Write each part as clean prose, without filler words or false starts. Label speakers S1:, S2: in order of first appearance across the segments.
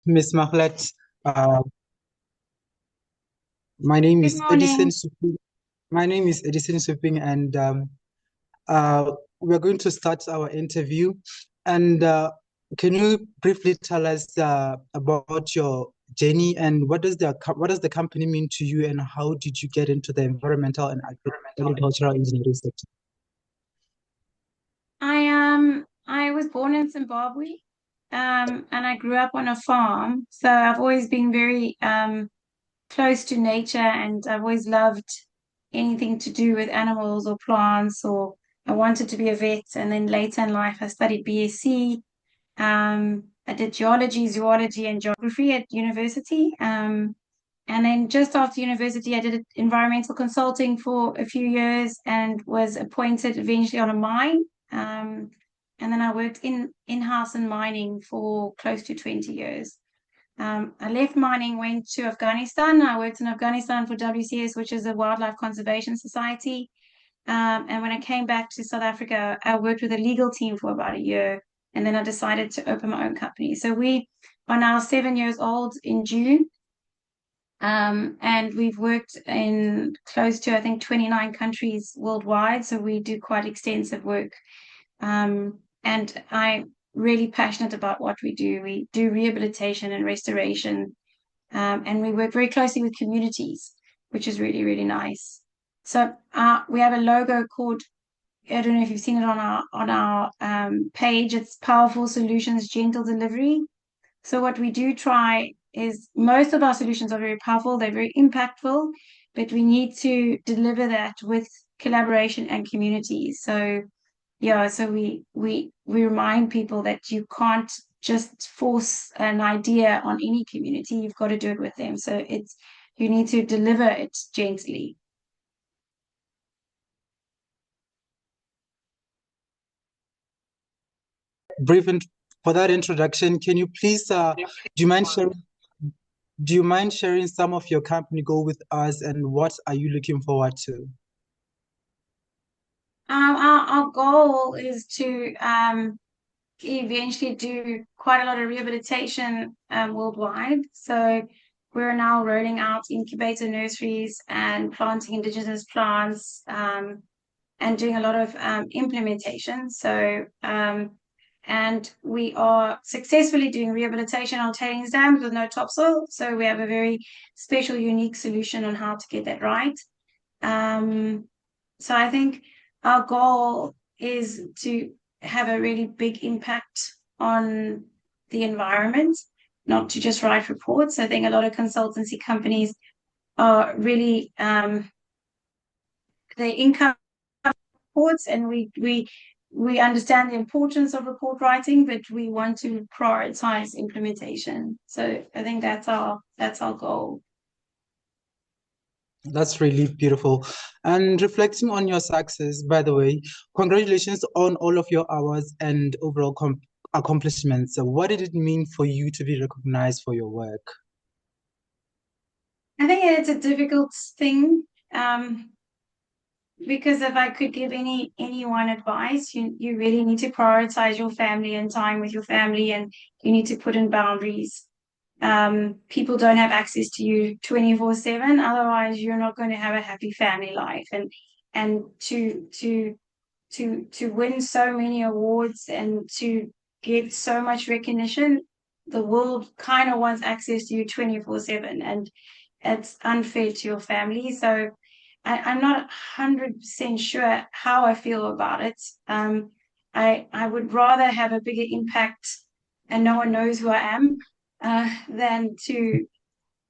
S1: Miss Mellett. Uh, my name
S2: Good
S1: is Edison
S2: morning.
S1: Suping. My name is Edison Suping, and uh, we're going to start our interview. And can you briefly tell us about your journey and what does the company mean to you, and how did you get into the environmental and agricultural engineering sector?
S2: I was born in Zimbabwe, and I grew up on a farm. So I've always been very close to nature, and I've always loved anything to do with animals or plants. Or I wanted to be a vet, and then later in life I studied BSc. I did geology, zoology, and geography at university. And then just after university, I did environmental consulting for a few years and was appointed eventually on a mine. Um, and then I worked in-house in mining for close to 20 years. I left mining, went to Afghanistan. I worked in Afghanistan for WCS, which is a Wildlife Conservation Society. And when I came back to South Africa, I worked with a legal team for about a year. And then I decided to open my own company. So we are now 7 years old in June. And we've worked in close to, I think, 29 countries worldwide. So we do quite extensive work. And I'm really passionate about what we do. We do rehabilitation and restoration. And we work very closely with communities, which is really, really nice. So we have a logo called, I don't know if you've seen it on our page. It's Powerful Solutions, Gentle Delivery. So what we do try is most of our solutions are very powerful, they're very impactful, but we need to deliver that with collaboration and community. So yeah, so we remind people that you can't just force an idea on any community. You've got to do it with them. So it's you need to deliver it gently.
S1: Brief in, for that introduction, can you please do you mind sharing some of your company goal with us, and what are you looking forward to?
S2: Our goal is to eventually do quite a lot of rehabilitation worldwide. So we're now rolling out incubator nurseries and planting indigenous plants and doing a lot of implementation. And we are successfully doing rehabilitation on tailings dams with no topsoil. So we have a very special, unique solution on how to get that right. Um, so I think our goal is to have a really big impact on the environment, not to just write reports. I think a lot of consultancy companies are really they income reports, and we understand the importance of report writing, but we want to prioritize implementation. So I think that's our goal.
S1: That's really beautiful. And reflecting on your success, by the way, congratulations on all of your hours and overall accomplishments. So what did it mean for you to be recognized for your work?
S2: I think it's a difficult thing. Because if I could give anyone advice, you really need to prioritize your family and time with your family, and you need to put in boundaries. People don't have access to you 24/7, otherwise you're not going to have a happy family life. And to win so many awards and to get so much recognition, the world kind of wants access to you 24/7, and it's unfair to your family. So I'm not 100% sure how I feel about it. I would rather have a bigger impact and no one knows who I am than to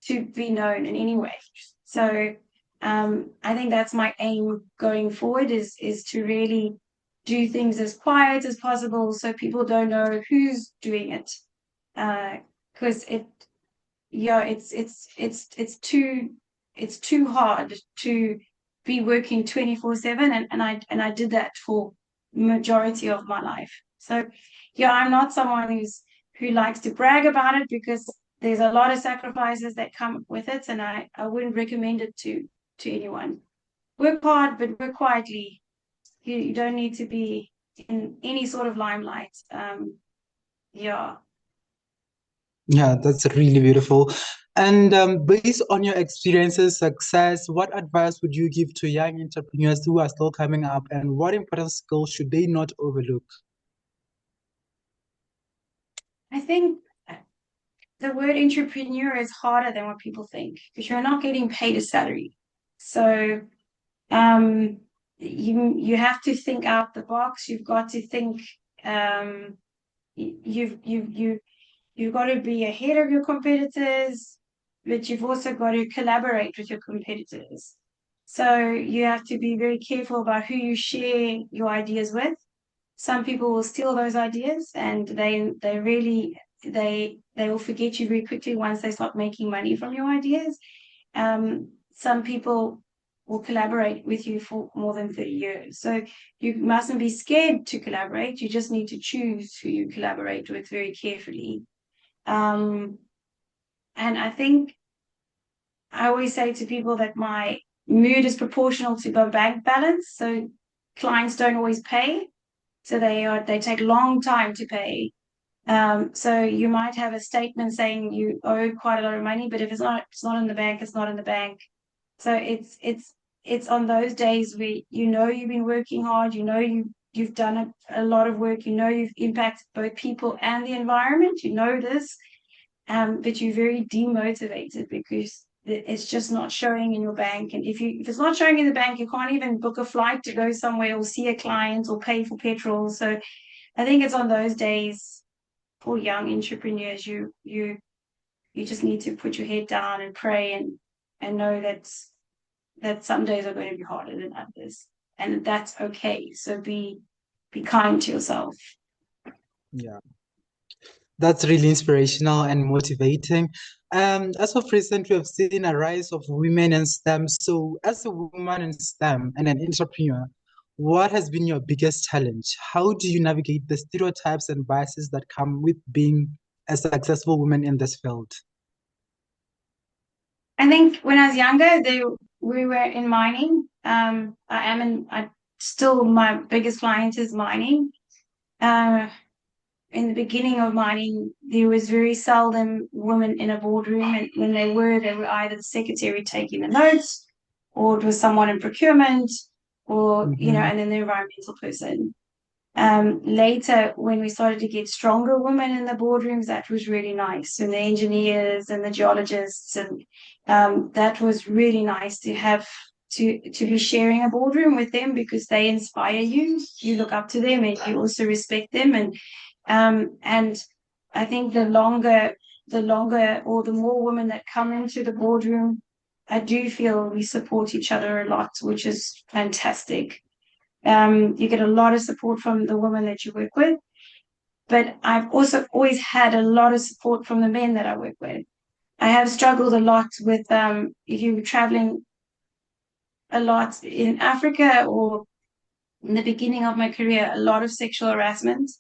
S2: be known in any way. So I think that's my aim going forward is to really do things as quiet as possible so people don't know who's doing it. Because it yeah, it's too hard to be working 24/7, and I did that for majority of my life. So yeah, I'm not someone who likes to brag about it because there's a lot of sacrifices that come with it, and I wouldn't recommend it to anyone. Work hard, but work quietly. You don't need to be in any sort of limelight. Yeah.
S1: Yeah, that's really beautiful. And based on your experiences, success, what advice would you give to young entrepreneurs who are still coming up, and what important skills should they not overlook?
S2: I think the word entrepreneur is harder than what people think because you're not getting paid a salary. So um, you have to think out the box. You've got to think you've got to be ahead of your competitors, but you've also got to collaborate with your competitors. So you have to be very careful about who you share your ideas with. Some people will steal those ideas and they really they will forget you very quickly once they start making money from your ideas. Some people will collaborate with you for more than 30 years. So you mustn't be scared to collaborate. You just need to choose who you collaborate with very carefully. Um, and I think I always say to people that my mood is proportional to my bank balance. So clients don't always pay. So they take a long time to pay. So you might have a statement saying you owe quite a lot of money, but if it's not in the bank, it's not in the bank. So it's on those days where you know you've been working hard, you know you've done a lot of work, you know you've impacted both people and the environment, you know this, but you're very demotivated because it's just not showing in your bank. And if it's not showing in the bank, you can't even book a flight to go somewhere or see a client or pay for petrol. So I think it's on those days for young entrepreneurs, you just need to put your head down and pray and know that some days are going to be harder than others, and that's okay. So be kind to yourself.
S1: Yeah. That's really inspirational and motivating. As of recent, we have seen a rise of women in STEM. So, as a woman in STEM and an entrepreneur, what has been your biggest challenge? How do you navigate the stereotypes and biases that come with being a successful woman in this field?
S2: I think when I was younger, we were in mining. I still my biggest client is mining. Uh, in the beginning of mining, there was very seldom women in a boardroom, and when they were either the secretary taking the notes, or it was someone in procurement, or
S1: Mm-hmm.
S2: and then the environmental person. Later, when we started to get stronger women in the boardrooms, that was really nice. And the engineers and the geologists, and that was really nice to have to be sharing a boardroom with them because they inspire you. You look up to them and you also respect them. And I think the longer or the more women that come into the boardroom, I do feel we support each other a lot, which is fantastic. You get a lot of support from the women that you work with, but I've also always had a lot of support from the men that I work with. I have struggled a lot with if you're traveling a lot in Africa or in the beginning of my career, a lot of sexual harassment.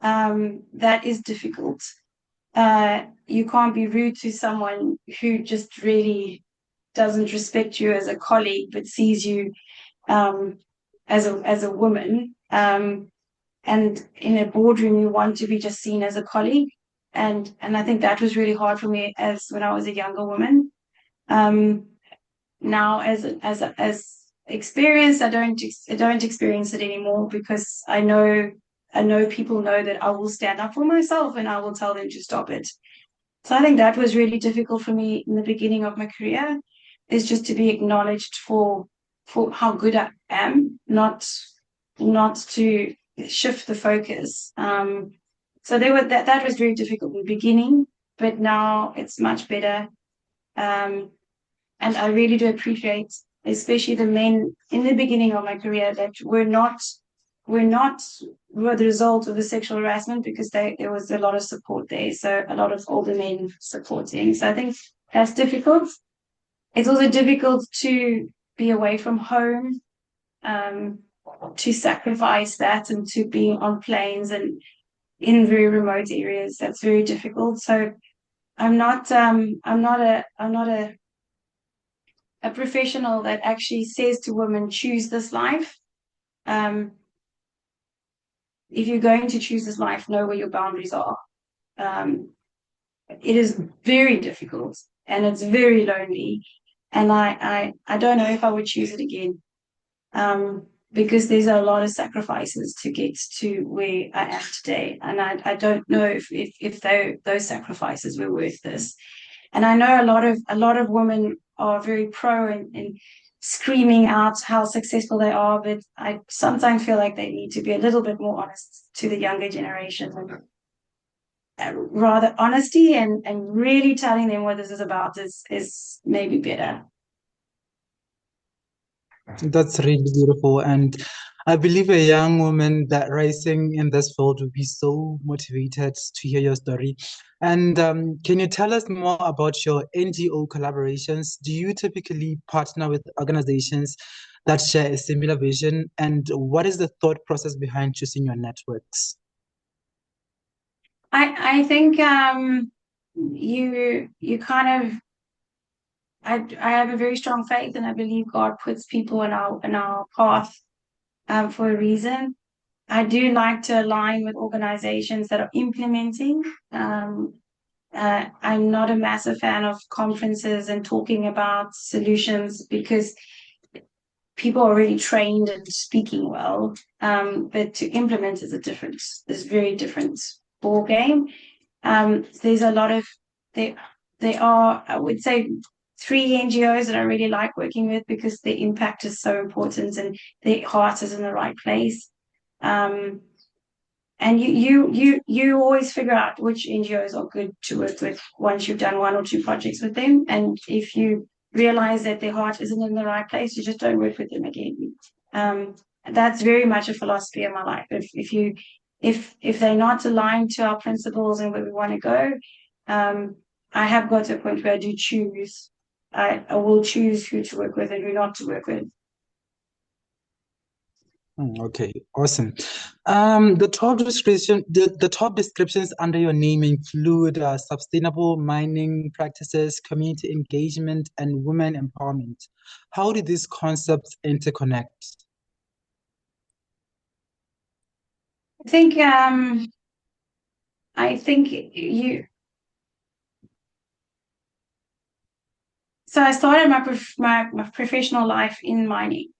S2: That is difficult. You can't be rude to someone who just really doesn't respect you as a colleague, but sees you um, as a woman. And in a boardroom, you want to be just seen as a colleague. And I think that was really hard for me as when I was a younger woman. Um, Now, as experienced, I don't experience it anymore because I know people know that I will stand up for myself and I will tell them to stop it. So I think that was really difficult for me in the beginning of my career, is just to be acknowledged for how good I am, not to shift the focus. So that was very difficult in the beginning, but now it's much better. Um, and I really do appreciate, especially the men in the beginning of my career that were the result of the sexual harassment because there was a lot of support there. So a lot of older men supporting. So I think that's difficult. It's also difficult to be away from home, um, to sacrifice that and to be on planes and in very remote areas. That's very difficult. So I'm not a professional that actually says to women, choose this life. Um, if you're going to choose this life, know where your boundaries are. Um, it is very difficult and it's very lonely. And I don't know if I would choose it again. Because there's a lot of sacrifices to get to where I am today. And I don't know if those sacrifices were worth this. And I know a lot of women are very pro in screaming out how successful they are, but I sometimes feel like they need to be a little bit more honest to the younger generation, and rather honesty and really telling them what this is about is maybe better.
S1: That's really beautiful. And I believe a young woman that rising in this field would be so motivated to hear your story. And can you tell us more about your NGO collaborations? Do you typically partner with organizations that share a similar vision? And what is the thought process behind choosing your networks?
S2: I think you kind of I have a very strong faith, and I believe God puts people in our path for a reason. I do like to align with organizations that are implementing. I'm not a massive fan of conferences and talking about solutions because people are already trained and speaking well. But to implement is very different ball game. There's a lot of there are, I would say, three NGOs that I really like working with because their impact is so important and their heart is in the right place. And you always figure out which NGOs are good to work with once you've done one or two projects with them. And if you realize that their heart isn't in the right place, you just don't work with them again. That's very much a philosophy of my life. If they're not aligned to our principles and where we want to go, I have got to a point where I do choose. I will choose who to work with and who not to work with.
S1: Okay, awesome. The top descriptions under your name include sustainable mining practices, community engagement, and women empowerment. How do these concepts interconnect?
S2: I think you. So I started my professional life in mining,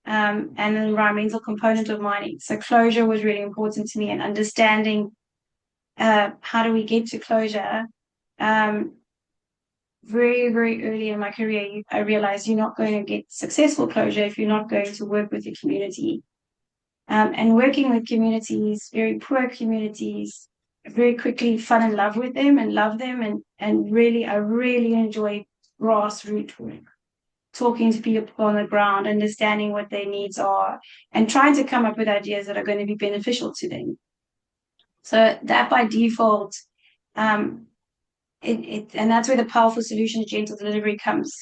S2: and the environmental component of mining. So closure was really important to me, and understanding how do we get to closure. Very, very early in my career, I realized you're not going to get successful closure if you're not going to work with the community. And working with communities, very poor communities, very quickly fell in love with them and love them, and really, I really enjoy grassroots work, talking to people on the ground, understanding what their needs are, and trying to come up with ideas that are going to be beneficial to them. So that by default, and that's where the powerful solutions gentle delivery comes,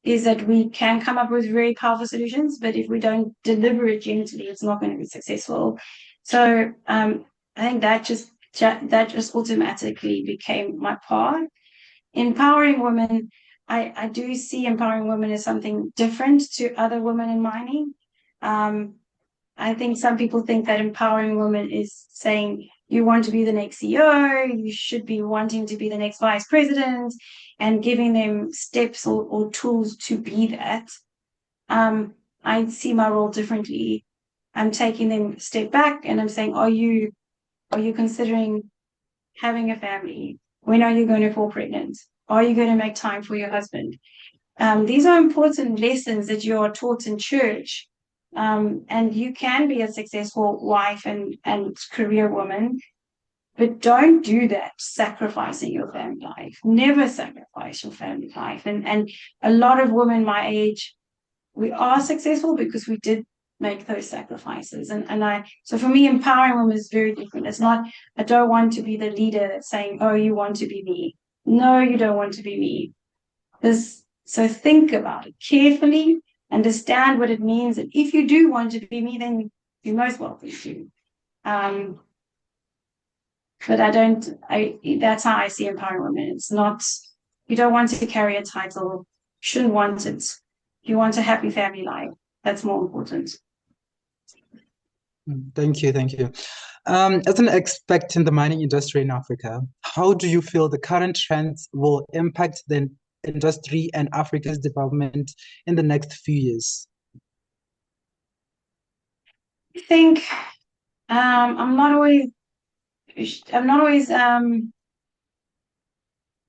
S2: is that we can come up with very powerful solutions, but if we don't deliver it gently, it's not going to be successful. So I think that just automatically became my path. Empowering women, I do see empowering women as something different to other women in mining. I think some people think that empowering women is saying you want to be the next CEO, you should be wanting to be the next vice president, and giving them steps or tools to be that. I see my role differently. I'm taking them a step back and I'm saying, are you considering having a family? When are you going to fall pregnant? Are you going to make time for your husband? These are important lessons that you are taught in church. And you can be a successful wife and career woman, but don't do that sacrificing your family life. Never sacrifice your family life. And a lot of women my age, we are successful because we did make those sacrifices. So for me, empowering women is very different. It's not, I don't want to be the leader that's saying, oh, you want to be me. No, you don't want to be me. So think about it carefully, understand what it means. And if you do want to be me, then you're most welcome to. But that's how I see empowering women. It's not, you don't want to carry a title, you shouldn't want it. You want a happy family life. That's more important.
S1: Thank you, thank you. As an expert in the mining industry in Africa, how do you feel the current trends will impact the industry and Africa's development in the next few years?
S2: I think I'm not always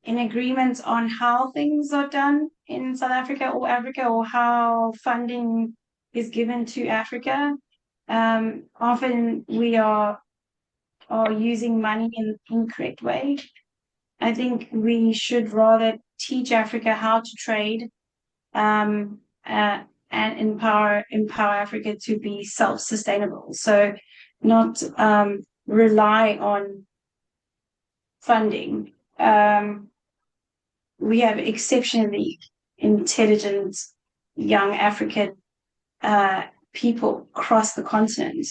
S2: in agreement on how things are done in South Africa or how funding is given to Africa. Often we are using money in an incorrect way. I think we should rather teach Africa how to trade, um, and empower Africa to be self-sustainable. So not rely on funding. We have exceptionally intelligent young African people across the continent.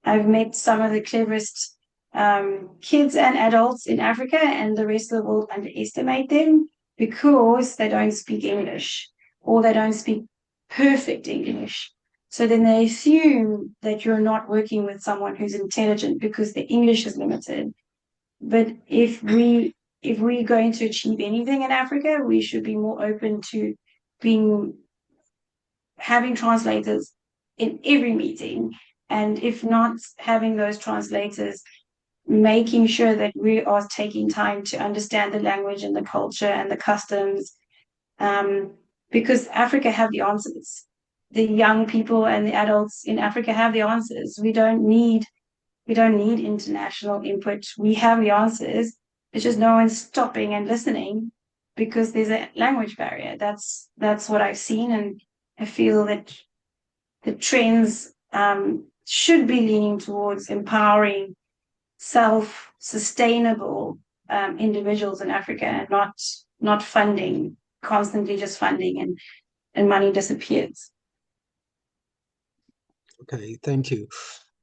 S2: I've met some of the cleverest kids and adults in Africa, and the rest of the world underestimate them because they don't speak English or they don't speak perfect English. So then they assume that you're not working with someone who's intelligent because their English is limited. But if we're going to achieve anything in Africa, we should be more open to being having translators in every meeting, and if not having those translators, making sure that we are taking time to understand the language and the culture and the customs, um, because Africa have the answers. The young people and the adults in Africa have the answers. We don't need international input. We have the answers. It's just no one's stopping and listening because there's a language barrier. That's what I've seen, and I feel that the trends should be leaning towards empowering self-sustainable individuals in Africa, and not funding, constantly just funding, and money disappears.
S1: Okay, thank you.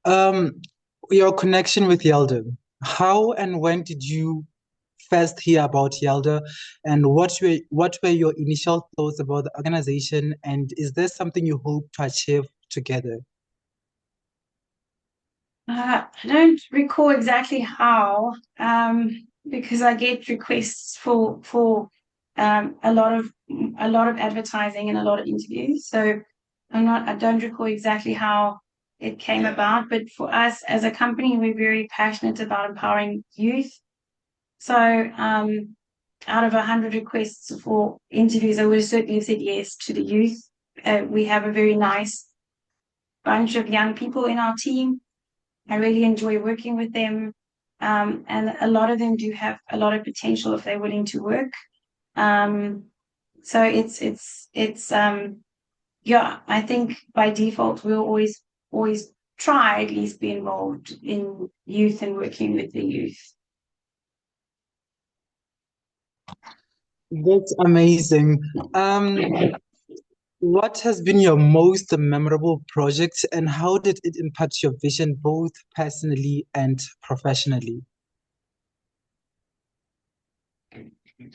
S1: Um, your connection with YALDA. How and when did you first hear about YALDA, and what were your initial thoughts about the organization, and is there something you hope to achieve together?
S2: I don't recall exactly how, because I get requests for a lot of advertising and a lot of interviews. So I don't recall exactly how it came about. But for us as a company, we're very passionate about empowering youth. So out of 100 requests for interviews, I would have certainly said yes to the youth. We have a very nice bunch of young people in our team. I really enjoy working with them. And a lot of them do have a lot of potential if they're willing to work. Um, so yeah, I think by default we'll always try at least be involved in youth and working with the youth.
S1: That's amazing. What has been your most memorable project, and how did it impact your vision both personally and professionally?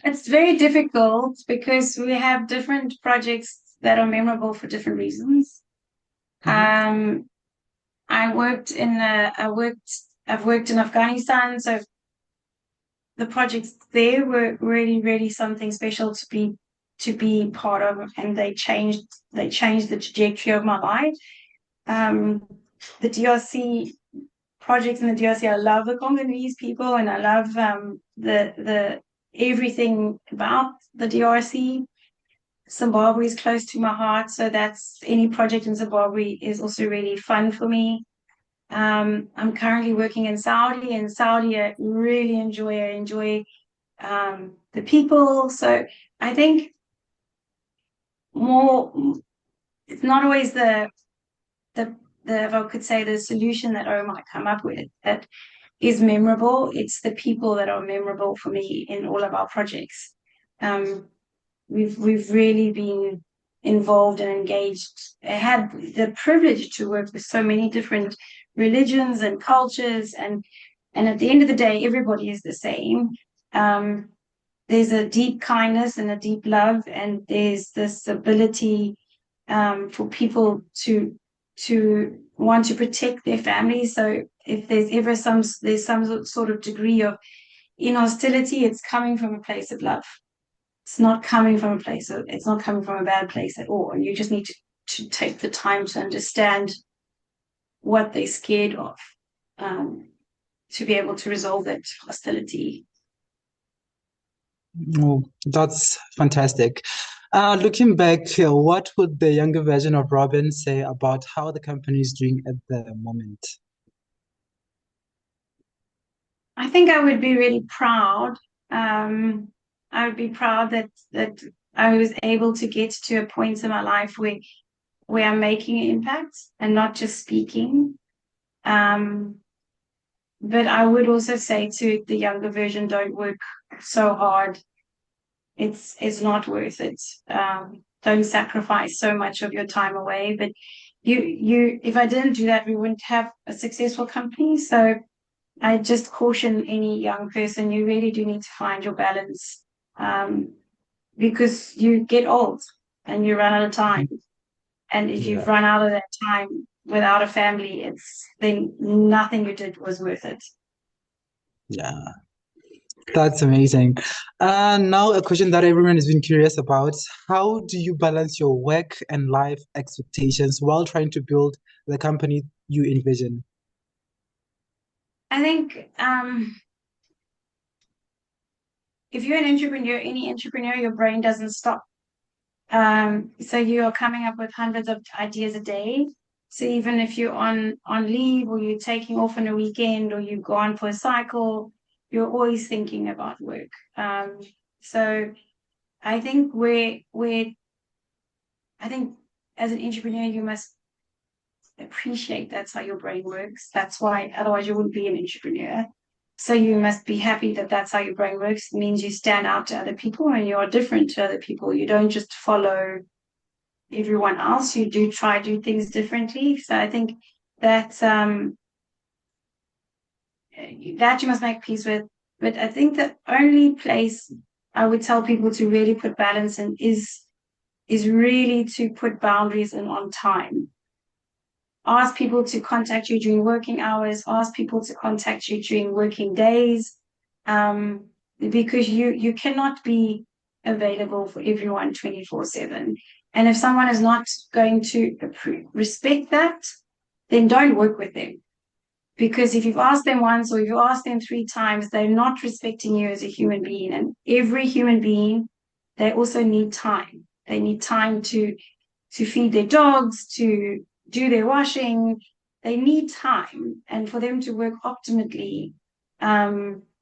S2: It's very difficult because we have different projects that are memorable for different reasons.
S1: Mhm.
S2: Um, I've worked in Afghanistan, so the projects there were really, really something special to be part of, and they changed the trajectory of my life. Um, the DRC projects in the DRC, I love the Congolese people, and I love the everything about the DRC. Zimbabwe is close to my heart, so that's any project in Zimbabwe is also really fun for me. I'm currently working in Saudi, and Saudi I really enjoy. I enjoy the people. So I think more, it's not always the if I could say the solution that OMI might come up with that is memorable. It's the people that are memorable for me in all of our projects. Um, we've really been involved and engaged. I had the privilege to work with so many different religions and cultures, and at the end of the day, everybody is the same. Um, there's a deep kindness and a deep love, and there's this ability for people to want to protect their families. So if there's some sort of degree of in hostility, it's coming from a place of love. It's not coming from a place of, it's not coming from a bad place at all. And you just need to take the time to understand what they're scared of, to be able to resolve that hostility.
S1: Oh, that's fantastic. Looking back, what would the younger version of Robyn say about how the company is doing at the moment?
S2: I think I would be really proud. I would be proud that I was able to get to a point in my life where I'm making an impact and not just speaking. But I would also say to the younger version, don't work so hard. It's not worth it. Don't sacrifice so much of your time away. But if I didn't do that, we wouldn't have a successful company. So I just caution any young person, you really do need to find your balance, because you get old and you run out of time. And if you've
S1: Yeah,
S2: run out of that time without a family, then nothing you did was worth it.
S1: yeah, that's amazing. Now a question that everyone has been curious about. How do you balance your work and life expectations while trying to build the company you envision?
S2: I think if you're an entrepreneur, any entrepreneur, your brain doesn't stop. So you're coming up with hundreds of ideas a day. So even if you're on leave or you're taking off on a weekend or you've gone for a cycle, you're always thinking about work. So I think I think as an entrepreneur, you must appreciate that's how your brain works. That's why otherwise you wouldn't be an entrepreneur. So you must be happy that that's how your brain works. It means you stand out to other people and you are different to other people. You don't just follow everyone else. You do try to do things differently. So I think that that you must make peace with. But I think the only place I would tell people to really put balance in is really to put boundaries in on time. Ask people to contact you during working hours. Ask people to contact you during working days, because you cannot be available for everyone 24/7. And if someone is not going to respect that, then don't work with them. Because if you've asked them once or if you ask them 3 times, they're not respecting you as a human being. And every human being, they also need time. They need time to feed their dogs, to do their washing. They need time. And for them to work optimally,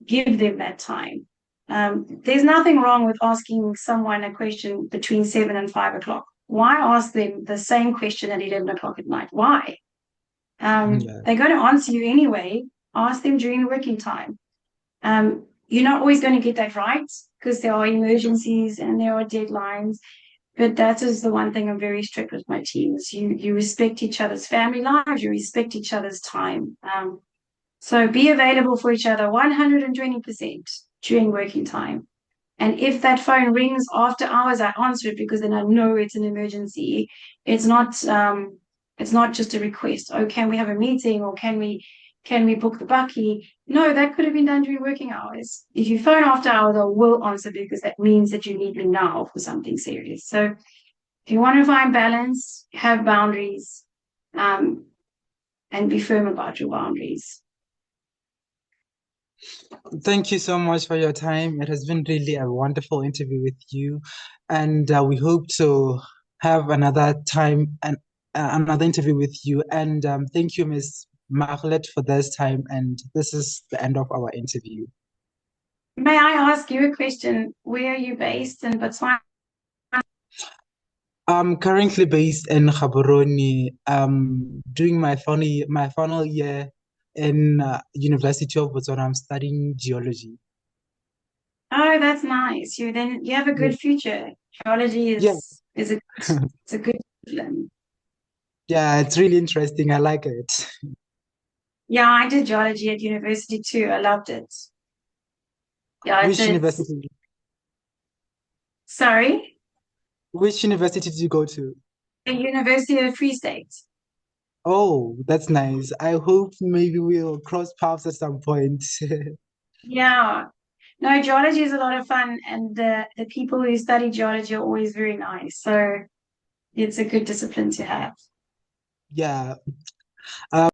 S2: give them that time. There's nothing wrong with asking someone a question between 7 and 5 o'clock. Why ask them the same question at 11 o'clock at night? Why?
S1: Yeah,
S2: They're going to answer you anyway. Ask them during the working time. You're not always going to get that right because there are emergencies and there are deadlines. But that is the one thing I'm very strict with my teams. You respect each other's family lives, you respect each other's time. So be available for each other 120% during working time. And if that phone rings after hours, I answer it because then I know it's an emergency. It's not just a request. Oh, can we have a meeting or can we book the bucky? No, that could have been done during working hours. If you phone after hours, I will answer because that means that you need me now for something serious. So if you want to find balance, have boundaries, and be firm about your boundaries.
S1: thank you so much for your time. It has been really a wonderful interview with you, and we hope to have another time and another interview with you. And thank you, Miss Mellett, for this time. And this is the end of our interview.
S2: May I ask you a question? Where are you based in Botswana?
S1: I'm currently based in Gaborone, doing my final year in University of Botswana. I'm studying geology.
S2: Oh, that's nice. You have a
S1: Yeah,
S2: good future. Geology
S1: yeah,
S2: is a good discipline.
S1: yeah, it's really interesting. I like it.
S2: Yeah, I did geology at university too. I loved it. Yeah,
S1: Which
S2: it's
S1: university?
S2: sorry,
S1: Which university did you go to?
S2: the University of the Free State.
S1: Oh, that's nice. I hope maybe we'll cross paths at some point.
S2: Yeah. No, geology is a lot of fun, and the people who study geology are always very nice. So it's a good discipline to have.
S1: Yeah.